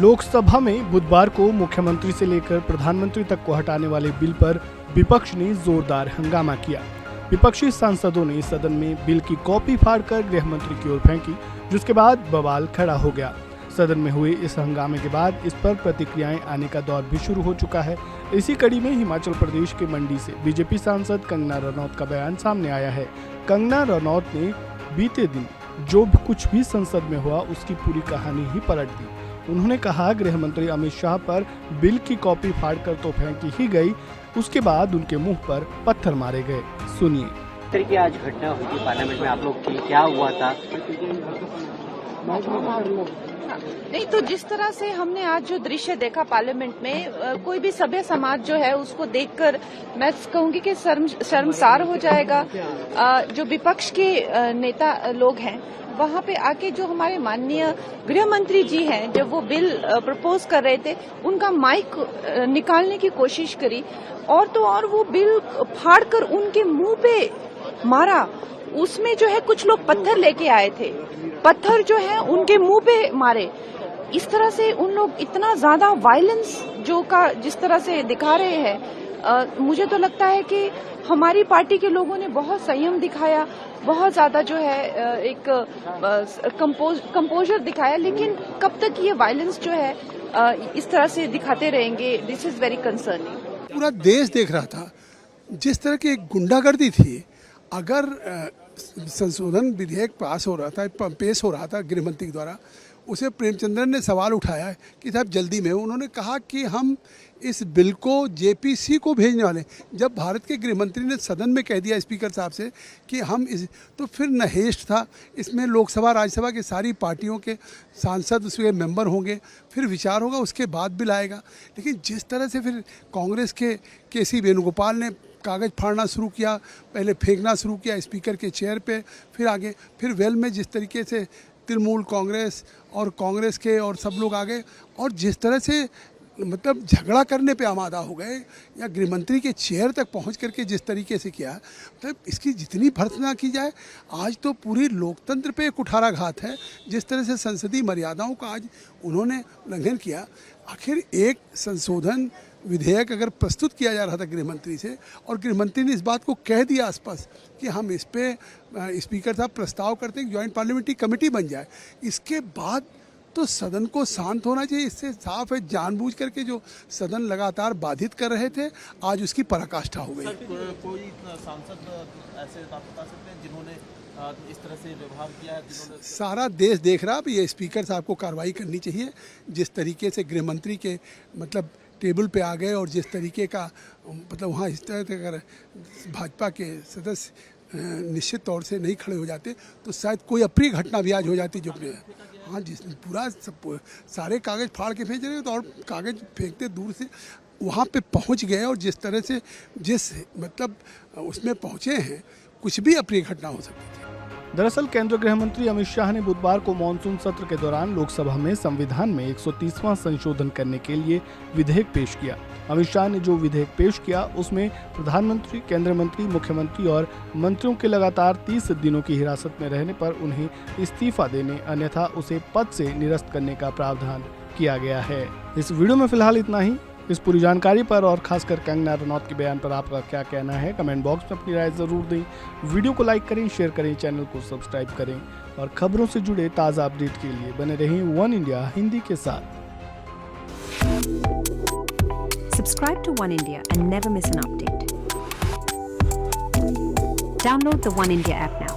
लोकसभा में बुधवार को मुख्यमंत्री से लेकर प्रधानमंत्री तक को हटाने वाले बिल पर विपक्ष ने जोरदार हंगामा किया। विपक्षी सांसदों ने सदन में बिल की कॉपी फाड़कर गृह मंत्री की ओर फेंकी, जिसके बाद बवाल खड़ा हो गया। सदन में हुए इस हंगामे के बाद इस पर प्रतिक्रियाएं आने का दौर भी शुरू हो चुका है। इसी कड़ी में हिमाचल प्रदेश के मंडी से बीजेपी सांसद कंगना रनौत का बयान सामने आया है। कंगना रनौत ने बीते दिन जो कुछ भी संसद में हुआ उसकी पूरी कहानी ही पलट दी। उन्होंने कहा, गृह मंत्री अमित शाह पर बिल की कॉपी फाड़कर तो फेंकी ही गई, उसके बाद उनके मुंह पर पत्थर मारे गए। सुनिए। इस तरह की आज घटना हुई थी पार्लियामेंट में, आप लोग की क्या हुआ था? नहीं तो जिस तरह से हमने आज जो दृश्य देखा पार्लियामेंट में, कोई भी सभ्य समाज जो है उसको देखकर मैं कहूंगी कि शर्मसार हो जाएगा। जो विपक्ष के नेता लोग हैं वहां पे आके जो हमारे माननीय गृह मंत्री जी हैं, जब वो बिल प्रपोज कर रहे थे, उनका माइक निकालने की कोशिश करी और तो और वो बिल फाड़कर उनके मुंह पे मारा। उसमें जो है कुछ लोग पत्थर लेके आए थे, पत्थर जो है उनके मुंह पे मारे। इस तरह से उन लोग इतना ज्यादा वायलेंस जिस तरह से दिखा रहे हैं, मुझे तो लगता है कि हमारी पार्टी के लोगों ने बहुत संयम दिखाया, बहुत ज्यादा जो है एक कंपोजर दिखाया। लेकिन कब तक ये वायलेंस जो है इस तरह से दिखाते रहेंगे, दिस इज वेरी कंसर्निंग। पूरा देश देख रहा था जिस तरह की गुंडागर्दी थी। अगर संशोधन विधेयक पेश हो रहा था गृह मंत्री के द्वारा, उसे प्रेमचंद्रन ने सवाल उठाया है कि साहब जल्दी में, उन्होंने कहा कि हम इस बिल को जेपीसी को भेजने वाले। जब भारत के गृह मंत्री ने सदन में कह दिया स्पीकर साहब से कि हम तो फिर नहेश था। इसमें लोकसभा राज्यसभा की सारी पार्टियों के सांसद उसके मेंबर होंगे, फिर विचार होगा, उसके बाद बिल आएगा। लेकिन जिस तरह से फिर कांग्रेस के केसी वेणुगोपाल ने कागज़ फाड़ना शुरू किया, पहले फेंकना शुरू किया स्पीकर के चेयर पे, फिर आगे, फिर वेल में जिस तरीके से तृणमूल कांग्रेस और कांग्रेस के और सब लोग आ गए और जिस तरह से मतलब झगड़ा करने पे आमादा हो गए, या गृहमंत्री के चेयर तक पहुंच करके जिस तरीके से किया, मतलब इसकी जितनी भर्त्सना की जाए, आज तो पूरी लोकतंत्र पे एक कुठाराघात है। जिस तरह से संसदीय मर्यादाओं का आज उन्होंने उल्लंघन किया। आखिर एक संशोधन विधेयक अगर प्रस्तुत किया जा रहा था गृह मंत्री से, और गृह मंत्री ने इस बात को कह दिया स्पष्ट कि हम इस पे स्पीकर साहब प्रस्ताव करते हैं कि ज्वाइंट पार्लियामेंट्री कमेटी बन जाए, इसके बाद तो सदन को शांत होना चाहिए। इससे साफ है जानबूझ करके जो सदन लगातार बाधित कर रहे थे, आज उसकी पराकाष्ठा हो गई। कोई सांसद ऐसे आप बता सकते हैं जिन्होंने इस तरह से व्यवहार किया है? सारा देश देख रहा है। अब ये स्पीकर साहब को कार्रवाई करनी चाहिए। जिस तरीके से गृह मंत्री के मतलब टेबल पे आ गए और जिस तरीके का मतलब वहाँ इस तरह से अगर भाजपा के सदस्य निश्चित तौर से नहीं खड़े हो जाते तो शायद कोई अप्रिय घटना भी आज हो जाती। जो हाँ, जिसमें पूरा सारे कागज़ फाड़ के भेज रहे तो और कागज़ फेंकते दूर से वहाँ पे पहुँच गए, और जिस तरह से जिस मतलब उसमें पहुँचे हैं, कुछ भी अप्रिय घटना हो सकती थी। दरअसल केंद्रीय गृह मंत्री अमित शाह ने बुधवार को मानसून सत्र के दौरान लोकसभा में संविधान में 130वां संशोधन करने के लिए विधेयक पेश किया। अमित शाह ने जो विधेयक पेश किया उसमें प्रधानमंत्री, केंद्रीय मंत्री, मुख्यमंत्री और मंत्रियों के लगातार 30 दिनों की हिरासत में रहने पर उन्हें इस्तीफा देने, अन्यथा उसे पद से निरस्त करने का प्रावधान किया गया है। इस वीडियो में फिलहाल इतना ही। इस पूरी जानकारी पर और खासकर कंगना रनौत के बयान पर आपका क्या कहना है, कमेंट बॉक्स में अपनी राय जरूर दें। वीडियो को लाइक करें, शेयर करें, चैनल को सब्सक्राइब करें और खबरों से जुड़े ताज़ा अपडेट के लिए बने रहें वन इंडिया हिंदी के साथ। Subscribe to One India and never miss an update. Download the One India app now.